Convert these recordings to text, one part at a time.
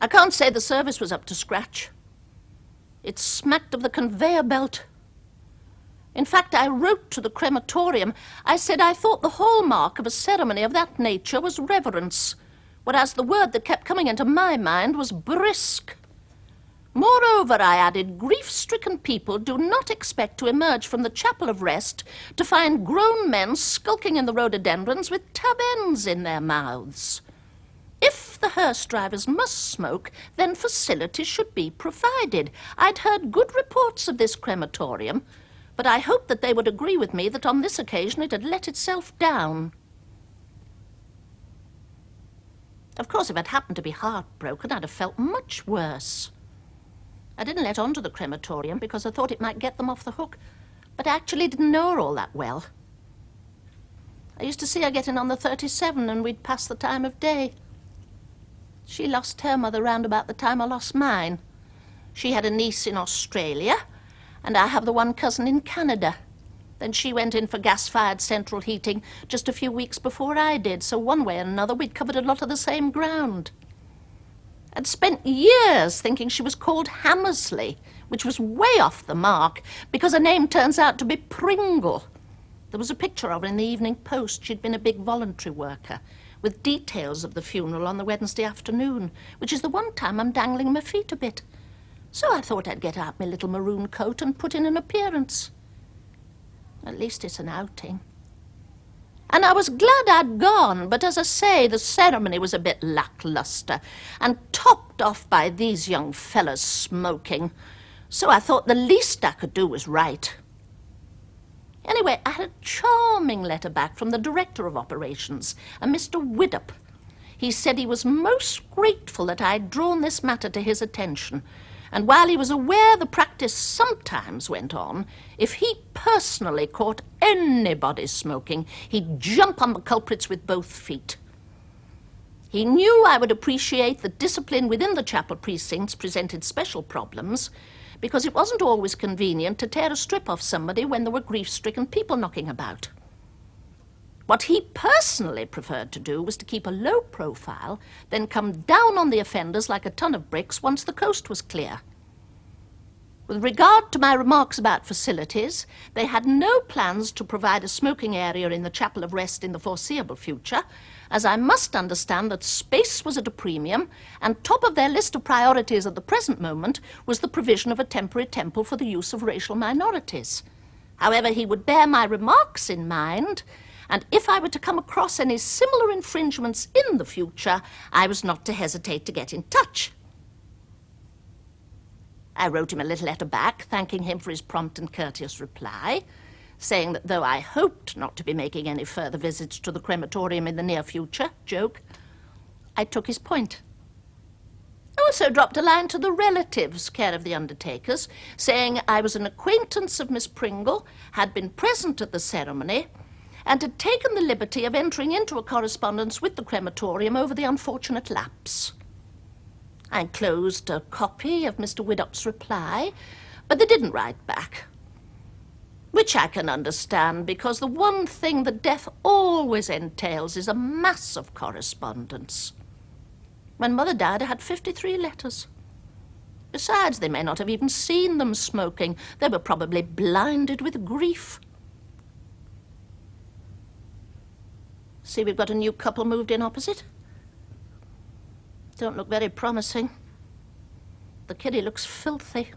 I can't say the service was up to scratch. It smacked of the conveyor belt. In fact, I wrote to the crematorium. I said I thought the hallmark of a ceremony of that nature was reverence, whereas the word that kept coming into my mind was brisk. Moreover, I added, grief-stricken people do not expect to emerge from the chapel of rest to find grown men skulking in the rhododendrons with tub ends in their mouths. If the hearse drivers must smoke, then facilities should be provided. I'd heard good reports of this crematorium, but I hoped that they would agree with me that on this occasion it had let itself down. Of course, if I'd happened to be heartbroken, I'd have felt much worse. I didn't let on to the crematorium because I thought it might get them off the hook, but I actually didn't know her all that well. I used to see her getting on the 37 and we'd pass the time of day. She lost her mother round about the time I lost mine. She had a niece in Australia, and I have the one cousin in Canada. Then she went in for gas-fired central heating just a few weeks before I did, so one way or another we'd covered a lot of the same ground. I'd spent years thinking she was called Hammersley, which was way off the mark, because her name turns out to be Pringle. There was a picture of her in the Evening Post. She'd been a big voluntary worker, with details of the funeral on the Wednesday afternoon, which is the one time I'm dangling my feet a bit. So I thought I'd get out my little maroon coat and put in an appearance. At least it's an outing. And I was glad I'd gone, but as I say, the ceremony was a bit lackluster and topped off by these young fellas smoking. So I thought the least I could do was write. Anyway, I had a charming letter back from the director of operations, a Mr. Widdop. He said he was most grateful that I'd drawn this matter to his attention, and while he was aware the practice sometimes went on, if he personally caught anybody smoking, he'd jump on the culprits with both feet. He knew I would appreciate that discipline within the chapel precincts presented special problems, because it wasn't always convenient to tear a strip off somebody when there were grief-stricken people knocking about. What he personally preferred to do was to keep a low profile, then come down on the offenders like a ton of bricks once the coast was clear. With regard to my remarks about facilities, they had no plans to provide a smoking area in the Chapel of Rest in the foreseeable future, as I must understand that space was at a premium, and top of their list of priorities at the present moment was the provision of a temporary temple for the use of racial minorities. However, he would bear my remarks in mind, and if I were to come across any similar infringements in the future, I was not to hesitate to get in touch. I wrote him a little letter back, thanking him for his prompt and courteous reply, saying that though I hoped not to be making any further visits to the crematorium in the near future, joke, I took his point. I also dropped a line to the relatives, care of the undertakers, saying I was an acquaintance of Miss Pringle, had been present at the ceremony, and had taken the liberty of entering into a correspondence with the crematorium over the unfortunate lapse. I enclosed a copy of Mr. Widdop's reply, but they didn't write back, which I can understand, because the one thing that death always entails is a mass of correspondence. When Mother died, I had 53 letters. Besides, they may not have even seen them smoking. They were probably blinded with grief. See, we've got a new couple moved in opposite. Don't look very promising. The kiddie looks filthy.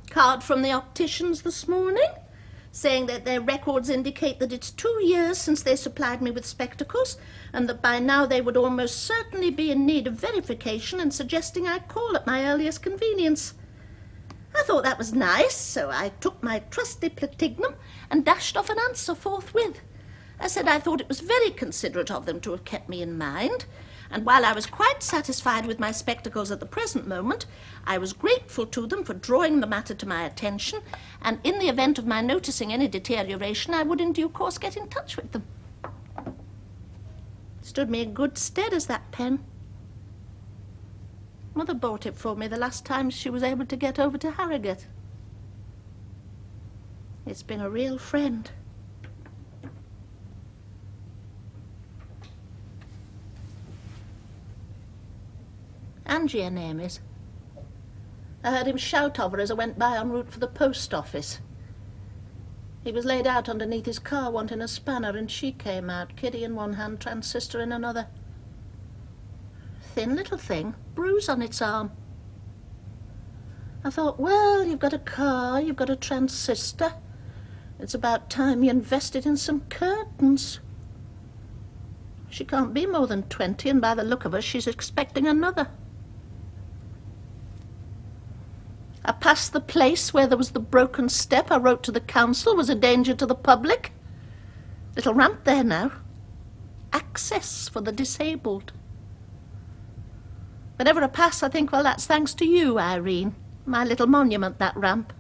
Card from the opticians this morning. saying that their records indicate that it's 2 years since they supplied me with spectacles, and that by now they would almost certainly be in need of verification, and suggesting I call at my earliest convenience. I thought that was nice, so I took my trusty platignum and dashed off an answer forthwith. I said I thought it was very considerate of them to have kept me in mind, and while I was quite satisfied with my spectacles at the present moment, I was grateful to them for drawing the matter to my attention, and in the event of my noticing any deterioration, I would in due course get in touch with them. Stood me in good stead as that pen. Mother bought it for me the last time she was able to get over to Harrogate. It's been a real friend. Angie, her name is. I heard him shout of her as I went by en route for the post office. He was laid out underneath his car wanting a spanner, and she came out, kiddy in one hand, transistor in another. Thin little thing, bruise on its arm. I thought, well, you've got a car, you've got a transistor. It's about time you invested in some curtains. She can't be more than 20, and by the look of her, she's expecting another. I passed the place where there was the broken step. I wrote to the council, was a danger to the public. Little ramp there now. Access for the disabled. Whenever I pass, I think, well, that's thanks to you, Irene. My little monument, that ramp.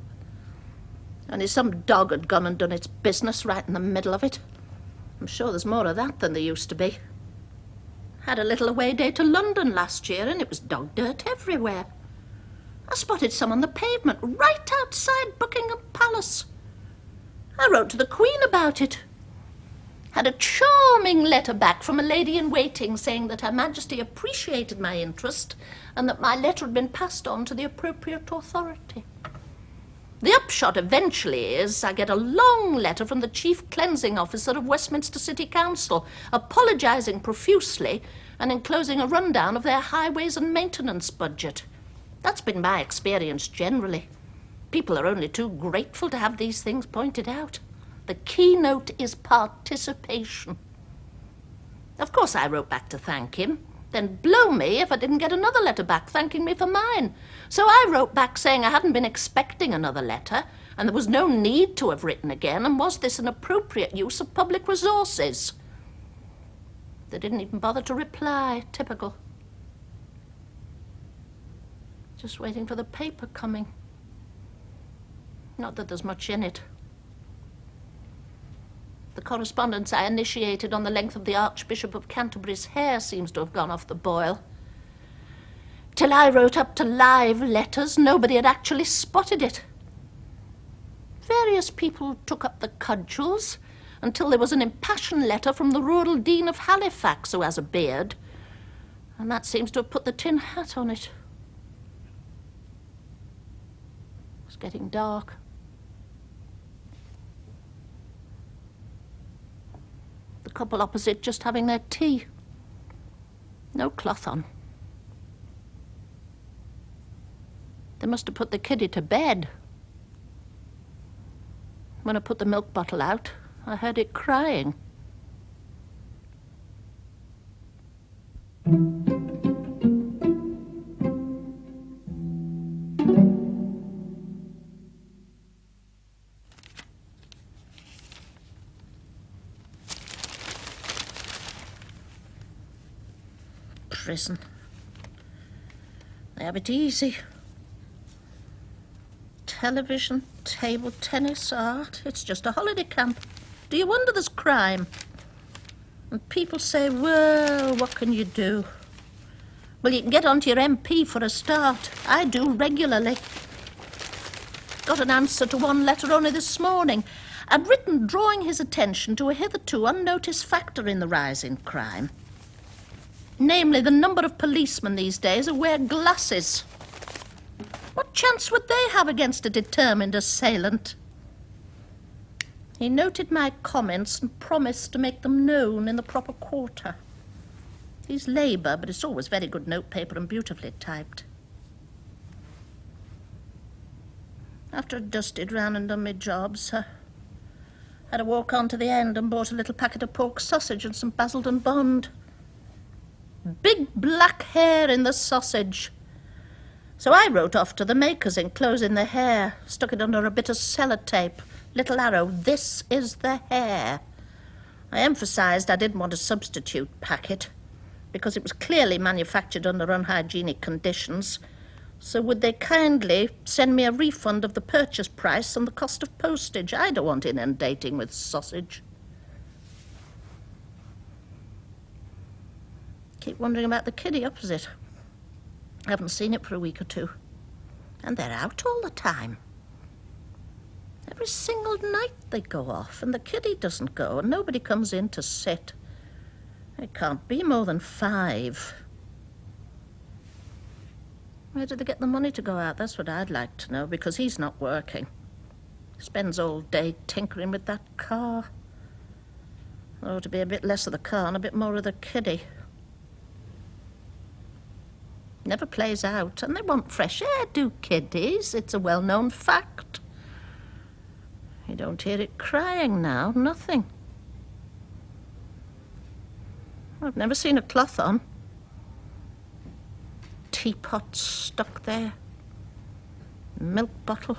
Only some dog had gone and done its business right in the middle of it. I'm sure there's more of that than there used to be. Had a little away day to London last year, and it was dog dirt everywhere. I spotted some on the pavement right outside Buckingham Palace. I wrote to the Queen about it. Had a charming letter back from a lady-in-waiting saying that Her Majesty appreciated my interest and that my letter had been passed on to the appropriate authority. The upshot eventually is I get a long letter from the Chief Cleansing Officer of Westminster City Council, apologising profusely and enclosing a rundown of their highways and maintenance budget. That's been my experience generally. People are only too grateful to have these things pointed out. The keynote is participation. Of course, I wrote back to thank him. Then blow me if I didn't get another letter back thanking me for mine. So I wrote back saying I hadn't been expecting another letter, and there was no need to have written again, and was this an appropriate use of public resources? They didn't even bother to reply. Typical. Just waiting for the paper coming. Not that there's much in it. The correspondence I initiated on the length of the Archbishop of Canterbury's hair seems to have gone off the boil. Till I wrote up to live letters, nobody had actually spotted it. Various people took up the cudgels until there was an impassioned letter from the Rural Dean of Halifax, who has a beard, and that seems to have put the tin hat on it. It's getting dark. The couple opposite just having their tea. No cloth on. They must have put the kiddie to bed. When I put the milk bottle out, I heard it crying. Prison. They have it easy. Television, table tennis, art. It's just a holiday camp. Do you wonder there's crime? And people say, well, what can you do? Well, you can get onto your MP for a start. I do regularly. Got an answer to one letter only this morning. I'd written drawing his attention to a hitherto unnoticed factor in the rise in crime. Namely, the number of policemen these days who wear glasses. What chance would they have against a determined assailant? He noted my comments and promised to make them known in the proper quarter. He's Labour, but it's always very good notepaper and beautifully typed. After I'd dusted round and done my jobs, Had to walk on to the end and bought a little packet of pork sausage and some Basildon Bond. Big black hair in the sausage. So I wrote off to the makers enclosing the hair, stuck it under a bit of sellotape, little arrow, "This is the hair." I emphasised I didn't want a substitute packet, because it was clearly manufactured under unhygienic conditions. So would they kindly send me a refund of the purchase price and the cost of postage? I don't want inundating with sausage. Keep wondering about the kiddie opposite. I haven't seen it for a week or two. And they're out all the time. Every single night they go off, and the kiddie doesn't go, and nobody comes in to sit. It can't be more than 5. Where did they get the money to go out? That's what I'd like to know, because he's not working. Spends all day tinkering with that car. There ought to be a bit less of the car and a bit more of the kiddie. Never plays out, and they want fresh air, do kiddies. It's a well-known fact. You don't hear it crying now, nothing. I've never seen a cloth on. Teapot stuck there. Milk bottle.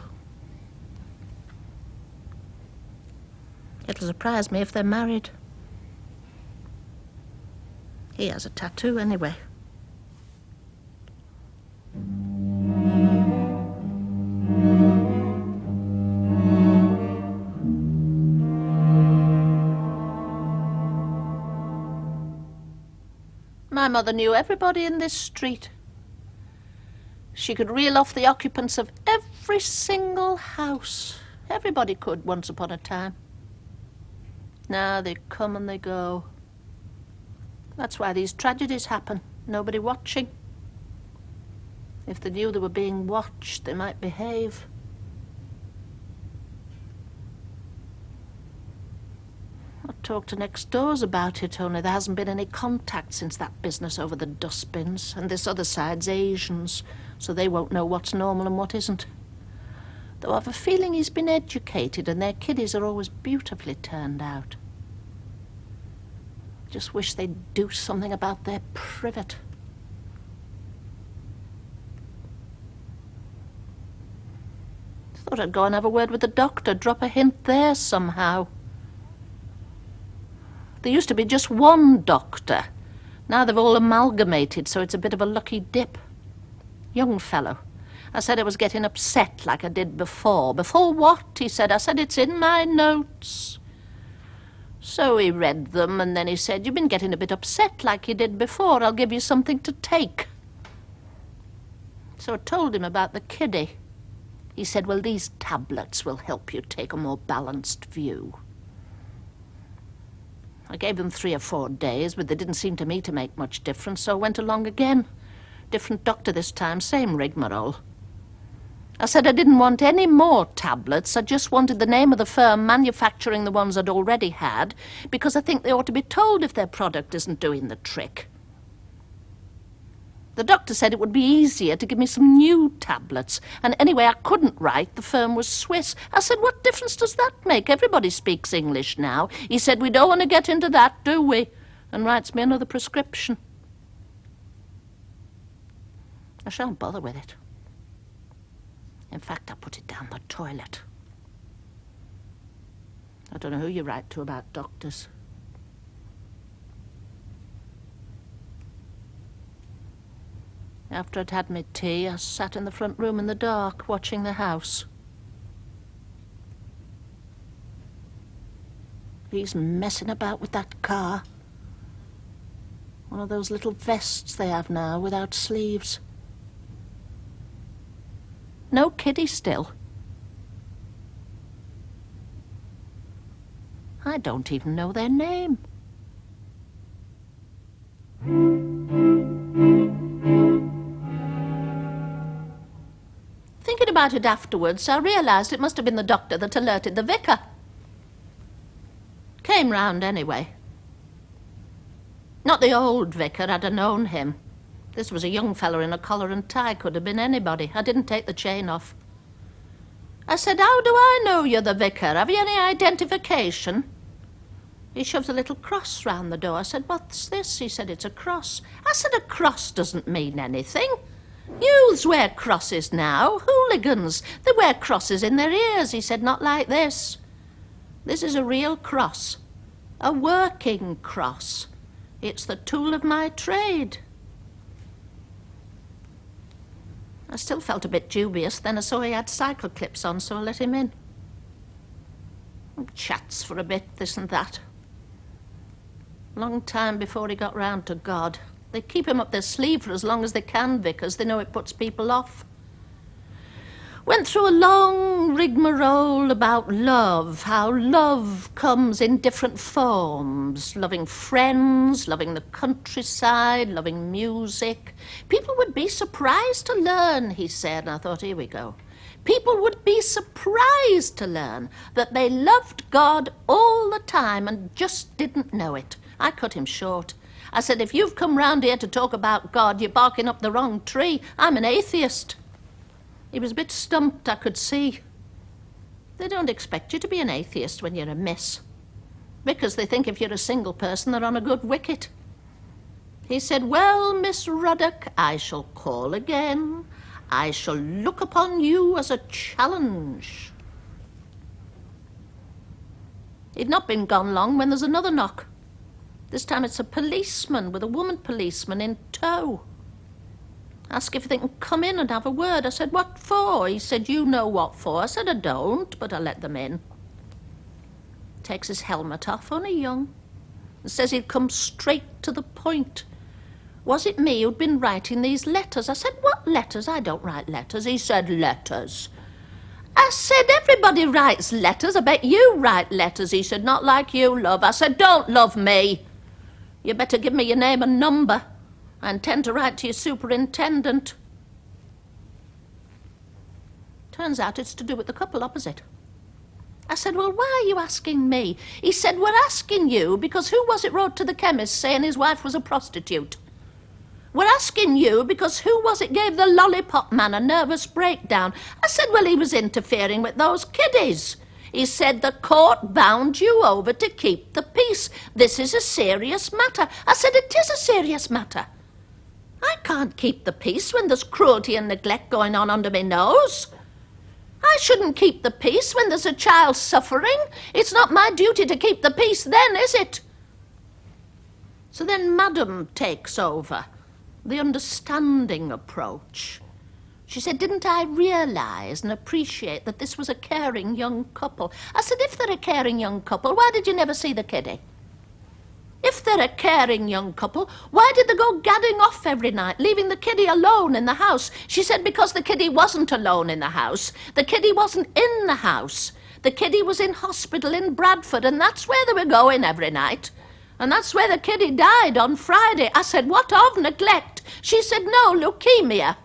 It'll surprise me if they're married. He has a tattoo anyway. My mother knew everybody in this street. She could reel off the occupants of every single house. Everybody could once upon a time. Now they come and they go. That's why these tragedies happen. Nobody watching. If they knew they were being watched, they might behave. I talked to next doors about it, only there hasn't been any contact since that business over the dustbins, and this other side's Asians, so they won't know what's normal and what isn't. Though I've a feeling he's been educated and their kiddies are always beautifully turned out. Just wish they'd do something about their privet. Thought I'd go and have a word with the doctor, drop a hint there somehow. There used to be just one doctor. Now they've all amalgamated, so it's a bit of a lucky dip. Young fellow. I said I was getting upset like I did before. Before what? He said. I said, it's in my notes. So he read them, and then he said, you've been getting a bit upset like you did before. I'll give you something to take. So I told him about the kiddie. He said, well, these tablets will help you take a more balanced view. I gave them 3 or 4 days, but they didn't seem to me to make much difference, so I went along again. Different doctor this time, same rigmarole. I said I didn't want any more tablets. I just wanted the name of the firm manufacturing the ones I'd already had, because I think they ought to be told if their product isn't doing the trick. The doctor said it would be easier to give me some new tablets, and anyway, I couldn't write. The firm was Swiss. I said, what difference does that make? Everybody speaks English now. He said, we don't want to get into that, do we? And writes me another prescription. I shan't bother with it. In fact, I put it down the toilet. I don't know who you write to about doctors. After I'd had my tea, I sat in the front room in the dark, watching the house. He's messing about with that car. One of those little vests they have now, without sleeves. No kiddie still. I don't even know their name. Thinking about it afterwards, I realised it must have been the doctor that alerted the vicar. Came round anyway. Not the old vicar, I'd have known him. This was a young fellow in a collar and tie, could have been anybody. I didn't take the chain off. I said, how do I know you're the vicar? Have you any identification? He shoved a little cross round the door. I said, what's this? He said, it's a cross. I said, a cross doesn't mean anything. Youths wear crosses now. Hooligans, they wear crosses in their ears. He said, not like this. This is a real cross. A working cross. It's the tool of my trade. I still felt a bit dubious. Then I saw he had cycle clips on, so I let him in. Chats for a bit, this and that. Long time before he got round to God. They keep him up their sleeve for as long as they can, because they know it puts people off. Went through a long rigmarole about love, how love comes in different forms. Loving friends, loving the countryside, loving music. People would be surprised to learn, he said, and I thought, here we go. People would be surprised to learn that they loved God all the time and just didn't know it. I cut him short. I said, if you've come round here to talk about God, you're barking up the wrong tree. I'm an atheist. He was a bit stumped, I could see. They don't expect you to be an atheist when you're a miss, because they think if you're a single person, they're on a good wicket. He said, well, Miss Ruddock, I shall call again. I shall look upon you as a challenge. He'd not been gone long when there's another knock. This time it's a policeman with a woman policeman in tow. Ask if they can come in and have a word. I said, what for? He said, you know what for. I said, I don't, but I let them in. Takes his helmet off, only young, and says he'd come straight to the point. Was it me who'd been writing these letters? I said, what letters? I don't write letters. He said, letters. I said, everybody writes letters. I bet you write letters. He said, not like you, love. I said, don't love me. You better give me your name and number. I intend to write to your superintendent. Turns out it's to do with the couple opposite. I said, well, why are you asking me? He said, we're asking you because who was it wrote to the chemist saying his wife was a prostitute? We're asking you because who was it gave the lollipop man a nervous breakdown? I said, well, he was interfering with those kiddies. He said, the court bound you over to keep the peace. This is a serious matter. I said, it is a serious matter. I can't keep the peace when there's cruelty and neglect going on under my nose. I shouldn't keep the peace when there's a child suffering. It's not my duty to keep the peace then, is it? So then Madam takes over, the understanding approach. She said, didn't I realise and appreciate that this was a caring young couple? I said, if they're a caring young couple, why did you never see the kiddie? If they're a caring young couple, why did they go gadding off every night, leaving the kiddie alone in the house? She said, because the kiddie wasn't alone in the house. The kiddie wasn't in the house. The kiddie was in hospital in Bradford, and that's where they were going every night. And that's where the kiddie died on Friday. I said, what of neglect? She said, no, leukemia.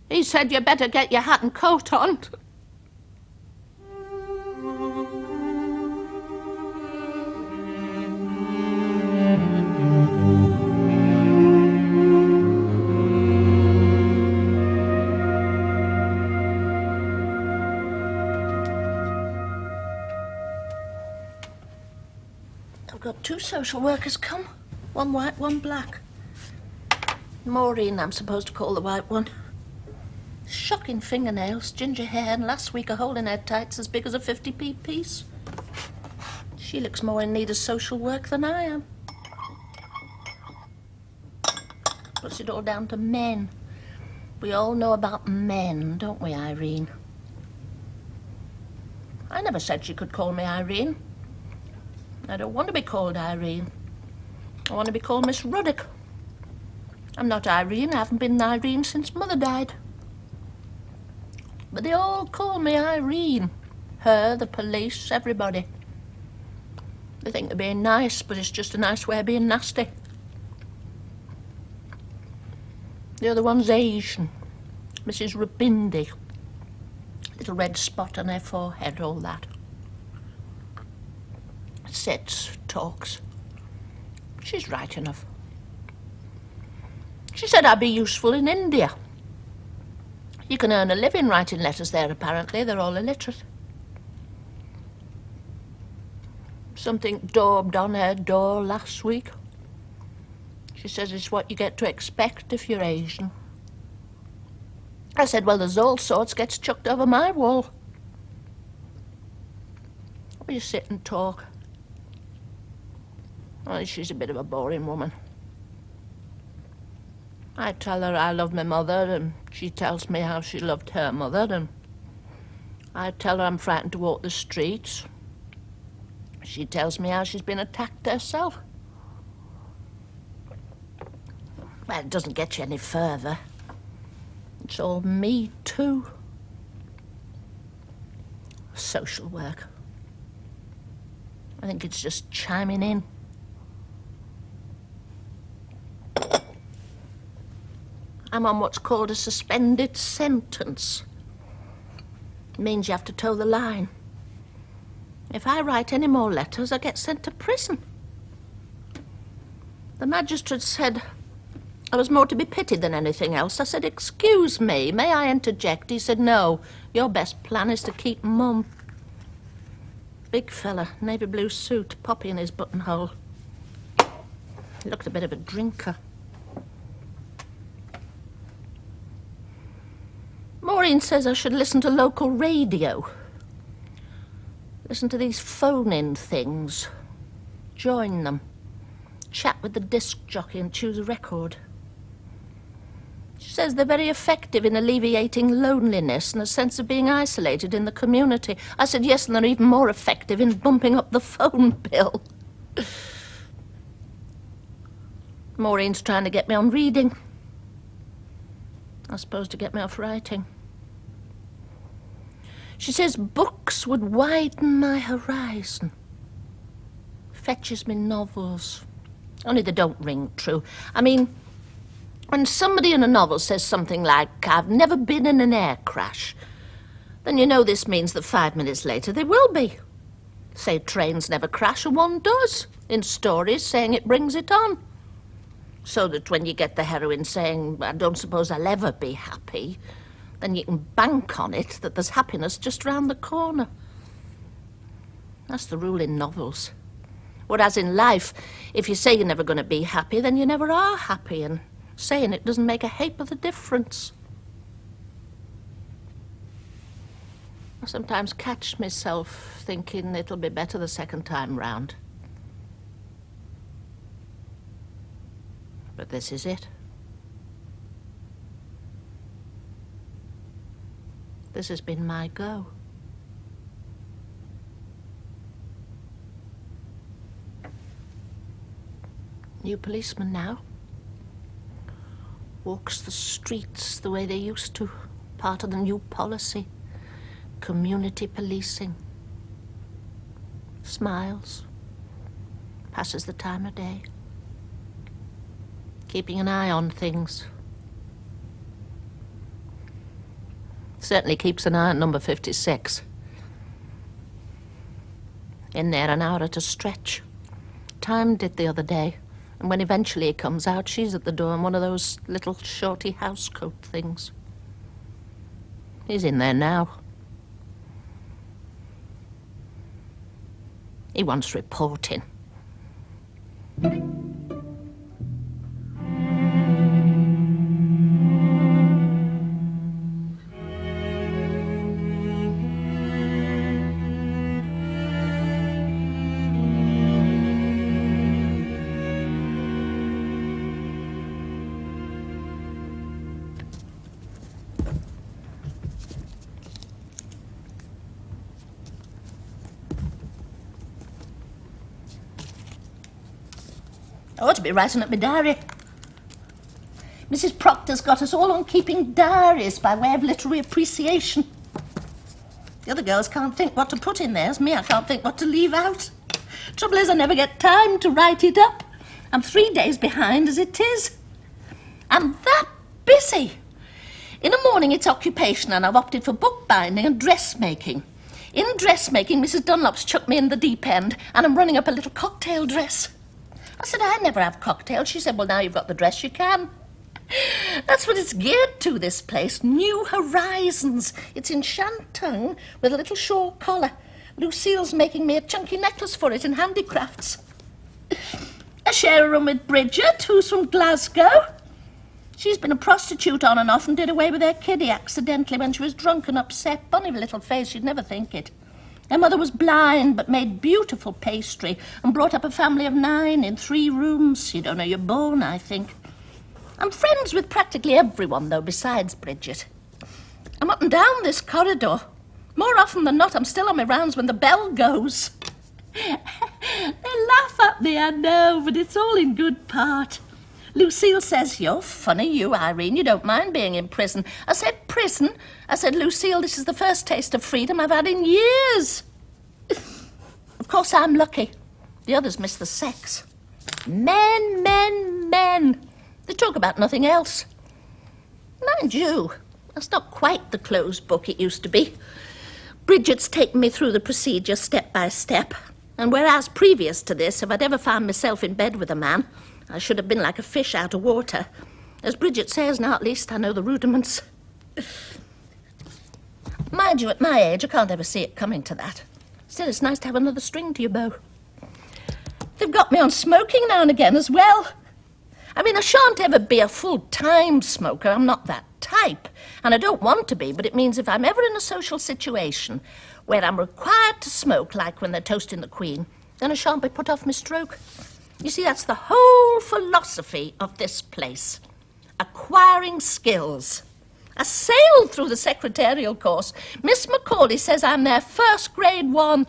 He said, you better get your hat and coat on. I've got 2 social workers come. One white, one black. Maureen, I'm supposed to call the white one. Shocking fingernails, ginger hair, and last week a hole in her tights as big as a 50p piece. She looks more in need of social work than I am. Puts it all down to men. We all know about men, don't we, Irene? I never said she could call me Irene. I don't want to be called Irene. I want to be called Miss Ruddock. I'm not Irene. I haven't been Irene since Mother died. But they all call me Irene. Her, the police, everybody. They think they're being nice, but it's just a nice way of being nasty. The other one's Asian. Mrs. Rabindi. Little red spot on her forehead, all that. Sits, talks. She's right enough. She said I'd be useful in India. You can earn a living writing letters there, apparently. They're all illiterate. Something daubed on her door last week. She says it's what you get to expect if you're Asian. I said, well, there's all sorts gets chucked over my wall. We sit and talk. Oh, she's a bit of a boring woman. I tell her I love my mother, and she tells me how she loved her mother, and I tell her I'm frightened to walk the streets. She tells me how she's been attacked herself. Well, it doesn't get you any further. It's all me too. Social work. I think it's just chiming in. I'm on what's called a suspended sentence. It means you have to toe the line. If I write any more letters, I get sent to prison. The magistrate said I was more to be pitied than anything else. I said, excuse me, may I interject? He said, no, your best plan is to keep mum. Big fella, navy blue suit, poppy in his buttonhole. He looked a bit of a drinker. Maureen says I should listen to local radio. Listen to these phone-in things. Join them. Chat with the disc jockey and choose a record. She says they're very effective in alleviating loneliness and a sense of being isolated in the community. I said yes, and they're even more effective in bumping up the phone bill. Maureen's trying to get me on reading. I suppose to get me off writing. She says books would widen my horizon. Fetches me novels. Only they don't ring true. I mean, when somebody in a novel says something like, I've never been in an air crash, then you know this means that 5 minutes later they will be. Say trains never crash, and one does, in stories saying it brings it on. So that when you get the heroine saying, I don't suppose I'll ever be happy, then you can bank on it that there's happiness just round the corner. That's the rule in novels. Whereas in life, if you say you're never going to be happy, then you never are happy, and saying it doesn't make a heap of the difference. I sometimes catch myself thinking it'll be better the second time round. But this is it. This has been my go. New policeman now. Walks the streets the way they used to. Part of the new policy. Community policing. Smiles. Passes the time of day. Keeping an eye on things. Certainly keeps an eye on number 56. In there an hour at a stretch. Timed it the other day. And when eventually he comes out, she's at the door in one of those little shorty housecoat things. He's in there now. He wants reporting. I ought to be writing up my diary. Mrs. Proctor's got us all on keeping diaries by way of literary appreciation. The other girls can't think what to put in theirs. Me, I can't think what to leave out. Trouble is, I never get time to write it up. I'm 3 days behind as it is. I'm that busy. In the morning, it's occupation, and I've opted for bookbinding and dressmaking. In dressmaking, Mrs. Dunlop's chucked me in the deep end, and I'm running up a little cocktail dress. I said, I never have cocktails. She said, well, now you've got the dress, you can. That's what it's geared to, this place. New horizons. It's in Shantung with a little shawl collar. Lucille's making me a chunky necklace for it in handicrafts. I share a room with Bridget, who's from Glasgow. She's been a prostitute on and off and did away with her kiddie accidentally when she was drunk and upset. Funny little face, you'd never think it. Her mother was blind but made beautiful pastry and brought up a family of 9 in 3 rooms. You don't know you're born, I think. I'm friends with practically everyone, though, besides Bridget. I'm up and down this corridor. More often than not, I'm still on my rounds when the bell goes. They laugh at me, I know, but it's all in good part. Lucille says, "You're funny, you, Irene. You don't mind being in prison." I said, "Prison?" I said, "Lucille, this is the first taste of freedom I've had in years." Of course, I'm lucky. The others miss the sex. Men, men, men. They talk about nothing else. Mind you, that's not quite the closed book it used to be. Bridget's taken me through the procedure step by step. And whereas previous to this, if I'd ever found myself in bed with a man, I should have been like a fish out of water. As Bridget says, now at least I know the rudiments. Mind you, at my age, I can't ever see it coming to that. Still, it's nice to have another string to your bow. They've got me on smoking now and again as well. I mean, I shan't ever be a full-time smoker. I'm not that type. And I don't want to be, but it means if I'm ever in a social situation where I'm required to smoke, like when they're toasting the Queen, then I shan't be put off my stroke. You see, that's the whole philosophy of this place. Acquiring skills. I sailed through the secretarial course. Miss Macaulay says I'm their first grade 1.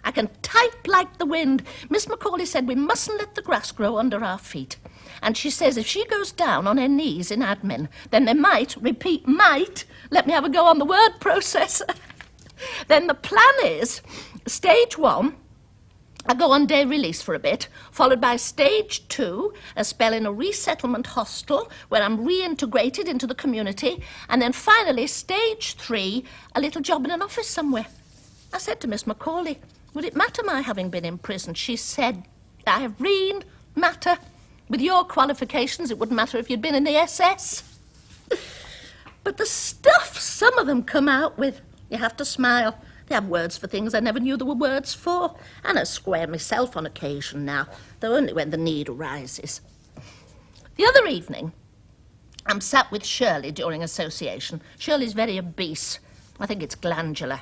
I can type like the wind. Miss Macaulay said we mustn't let the grass grow under our feet. And she says if she goes down on her knees in admin, then they might, repeat, might, let me have a go on the word processor. Then the plan is, stage 1, I go on day release for a bit, followed by stage 2, a spell in a resettlement hostel where I'm reintegrated into the community, and then finally stage 3, a little job in an office somewhere. I said to Miss Macaulay, would it matter my having been in prison? She said, Irene, matter. With your qualifications, it wouldn't matter if you'd been in the SS. But the stuff some of them come out with, you have to smile. They have words for things I never knew there were words for. And I square myself on occasion now, though only when the need arises. The other evening, I'm sat with Shirley during association. Shirley's very obese. I think it's glandular.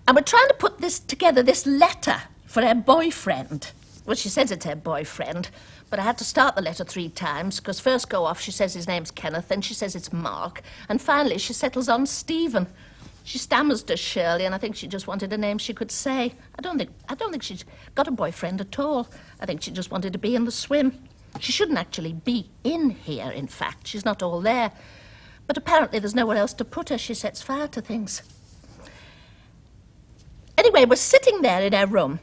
And we're trying to put this together, this letter for her boyfriend. Well, she says it's her boyfriend, but I had to start the letter 3 times, because first go off she says his name's Kenneth, then she says it's Mark, and finally she settles on Stephen. She stammers to Shirley, and I think she just wanted a name she could say. I don't think she's got a boyfriend at all. I think she just wanted to be in the swim. She shouldn't actually be in here, in fact. She's not all there. But apparently there's nowhere else to put her. She sets fire to things. Anyway, we're sitting there in her room,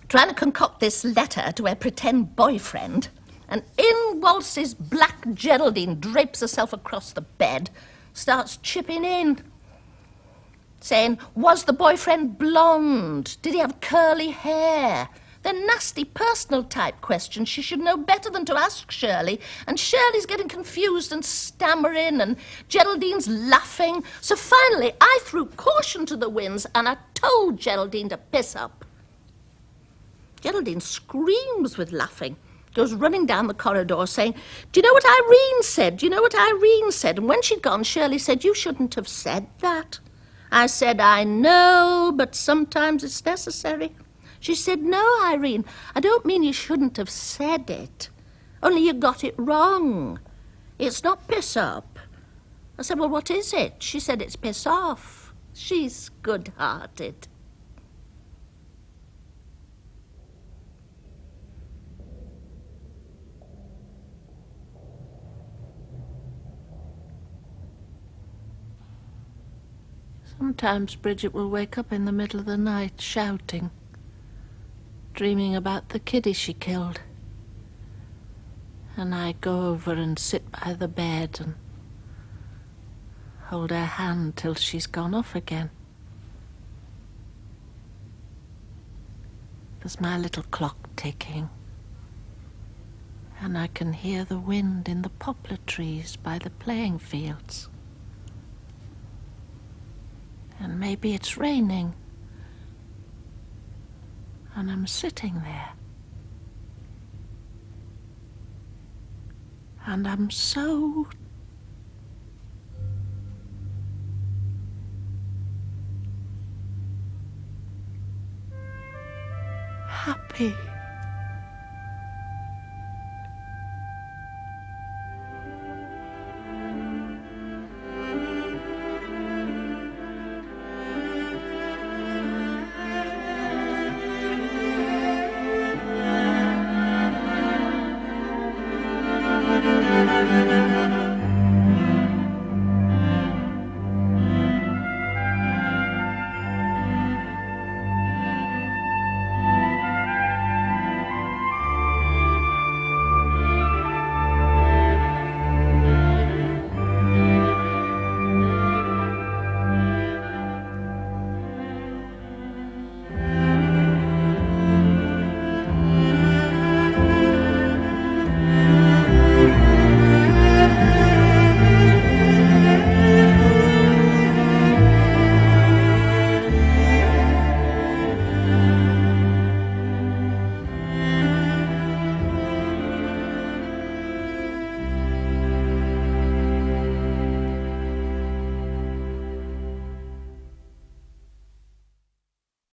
trying to concoct this letter to her pretend boyfriend, and in waltzes Black Geraldine, drapes herself across the bed, starts chipping in, saying, was the boyfriend blonde? Did he have curly hair? They're nasty personal type questions she should know better than to ask Shirley, and Shirley's getting confused and stammering, and Geraldine's laughing. So finally I threw caution to the winds and I told Geraldine to piss up. Geraldine screams with laughing, goes running down the corridor saying, do you know what Irene said? Do you know what Irene said? And when she'd gone, Shirley said, you shouldn't have said that. I said, I know, but sometimes it's necessary. She said, no, Irene, I don't mean you shouldn't have said it. Only you got it wrong. It's not piss up. I said, well, what is it? She said, it's piss off. She's good-hearted. Sometimes Bridget will wake up in the middle of the night shouting, dreaming about the kiddie she killed. And I go over and sit by the bed and hold her hand till she's gone off again. There's my little clock ticking. And I can hear the wind in the poplar trees by the playing fields. And maybe it's raining. And I'm sitting there. And I'm so happy.